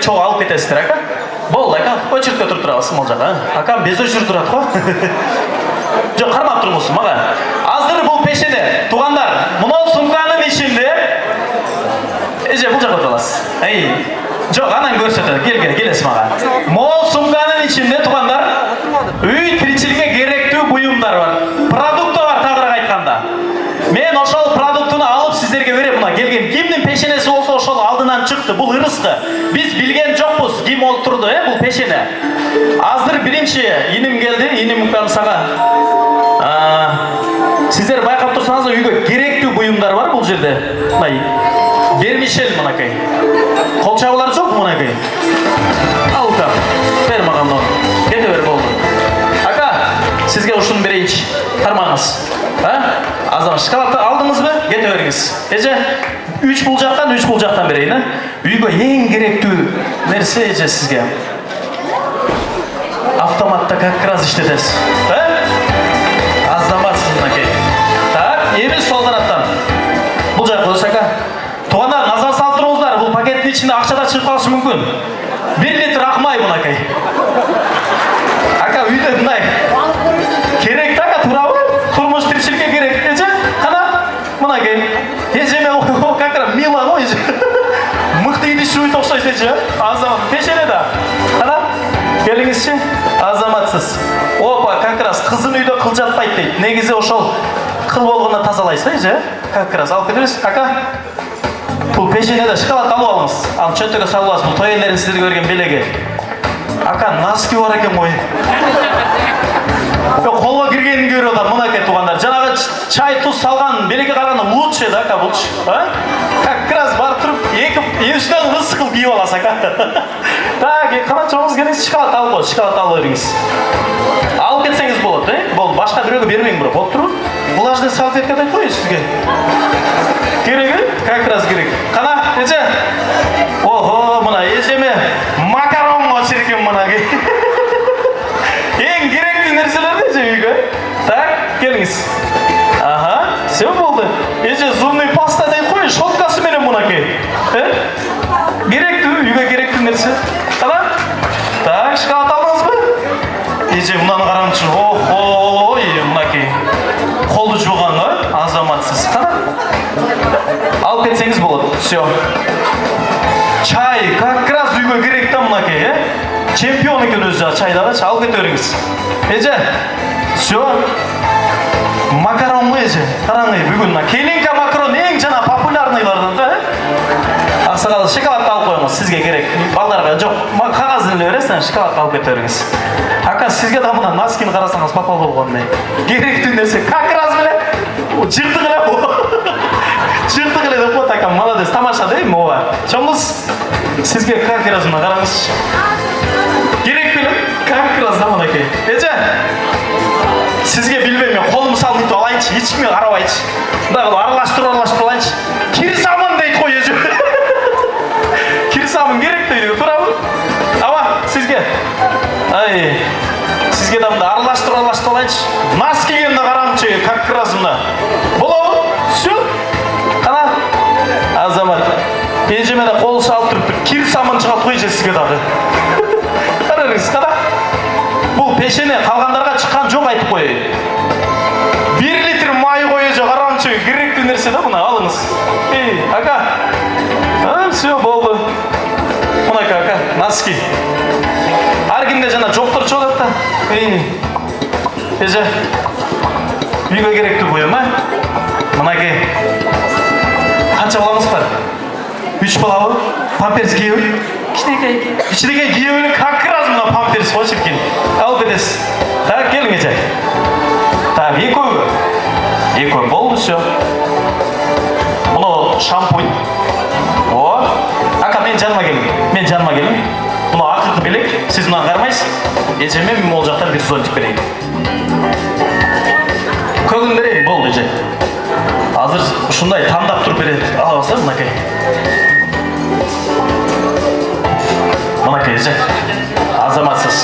чоң алып кетесіздер, ака. Болды, ака, очередке тұрып тұрасыз мол жаққа. Ака, без очередь тұрады ғой. Жоқ, қармап тұрмыз маған. Азыр бұл пешене, туғандар, мынау сумканың ішінде. Бұл жаққа тұрасыз. Жоқ, анан көрсетеді, келесіз маған. Мол сумканың ішінде, туғандар, үй тіршілікке керекті бұйымдар бар. Продукты бар, тағырақ айтқанда. Мен ошол продуктыны алып сіздерге берем. Мына келген кимдин пешенеси болсо ошол алдынан чыкты. Бул ырысты. Биз билген жокпуз ким олтурду, бул пешене. Азыр биринчи иним келди, иним сага. Сиздер байкап турсаңыз, үйгө керектүү буюмдар бар бул жерде. Мына вермишель мынакей. Кол чабуулар жок мынакей. Алка. Бер мага муну. Кете бер болду. Ака, сизге ушуну берейинчи. Кармаңыз. Азам шоколадты алдыңыз бе? Кете беріңіз. Эже, 3 бул жақтан берейін. Үйгө ең керектүү нерсе эже сизге. Автоматта как раз иштетесиз. Аздаматсыз мынакей. Так, эми сол тараптан. Бул жак болсо ака. Туғандар, назар салып туруңуздар. Бул пакеттин ичинде акча да чыгып калышы мүмкүн. 1 литр акмай мынакей. Ака, үйдө мындай. Керек ака, туурабы? Турмуш тирчиликке керек. Эже, кана? Мынакей. Эже мен как раз мила го эже. Мыкты идишүүт окшойт эже. Азамат пешене да. Кана? Келиңизчи. Азаматсыз. Опа, как раз кызын үйдө кыл жатпайт дейт. Негизи ошол кыл болгондо тазалайсыз, эже. Как раз алып кетебиз. Ака. Бул пешенеде шоколад алып алыңыз. Ал чөтөгө салып аласыз. Бул той элдерин сиздерге берген белеги. Ака, носки бар экен ғой. Колго киргенин көрүп атам, мынакей тугандар. Жанагы чай туз салган белеге караганда лучше да, ака, булчу. Как раз барып туруп, эбисинен ысык кылып кийип аласыз, ака. Так, каначаңыз келиңиз, шоколад алып коюңуз, шоколад алып бериңиз. Алып кетсеңиз болот, Болду, башка бирөөгө бермең бирок. Болуп туруп, влажный салфетка деп коюңуз сизге. Керек, как раз керек. Кана, эже. Ого, мына эжеме макаронго чиркин мынакей. Ең керекті нәрселер еже үйге. Так, келіңіз. Ага, все болды. Еже зубный паста дейт қой, шоткасы менен мынакей. Керекті, үйге керекті нәрсе. Қана? Так, шоколад алдыңыз ба? Еже мынаны қараңызшы. Охо, мынакей. Қолды жуған, азаматсыз. Қана? Алып кетсеңіз болады. Все. Чай, как раз үйге керекті мынакей, Чемпион екен өзі чайдағы, алып кете беріңіз. Эже, все. Макарон ғой эже. Қараңыз, бүгін келинка макарон ең жана популярныйлардан да, Ақсақал, шоколад алып қойыңыз, сізге керек. Балдарға жоқ, қағазын іле бересің, шоколад алып кете беріңіз. Ака, сізге да мына носкini қарасаңыз попал болғандай. Керекті нәрсе, как раз біле. Жыртық іле бұл. Жыртық іле деп қойды, ака, молодец, тамаша деймін оға. Чоңыз, сізге как раз мына қараңыз. Керек біліп, как раз заманакей. Эже, сізге білбеймін, қолым салып алайыншы, ешкіме қарабайыншы. Аралаштырып алайыншы. Кирсамын дейді қой еже. Кирсамын керек дейді, тұрабы? Ава, сізге. Сізге да мұнда аралаштырып алайыншы. Нас кегенді қарамыншы, как раз мұнда. Бұл все? Қана? Азамат. Ежеме де қолы салып тұрып, кирсамын шығат қой сізге дағы. Бұл пешене қалғандарға шыққан жоқ айтып қойы. 1 литр май қойы жоқ, қараңызшы, керекті нәрсе да бұна, алыңыз. Ака, все, болды. Мұнака, ака, носки. Аргенде жана жоқтыр жоғатта. Эже, үйге керекті қойы ма? Мұнаке, қанша баламыз бар? 3 балауы, памперс киеуі. Кішінекей киеуі, как раз мұна памперс қошыркен. Алып кетесіз. Так, келің ете. Так, екеуі болды, все. Мұны шампунь. О, ака, мен жаныма келің. Мұны ақырғы белек, сіз мұнан қармайсыз. Ежеме мен ол жақтан бір зонтик берейін. Көгін берейін, болды еже. Азыр ұшындай таңдап тұрып береді. Ала баса, мұнакай. Мұнакай еже. Азаматсыз.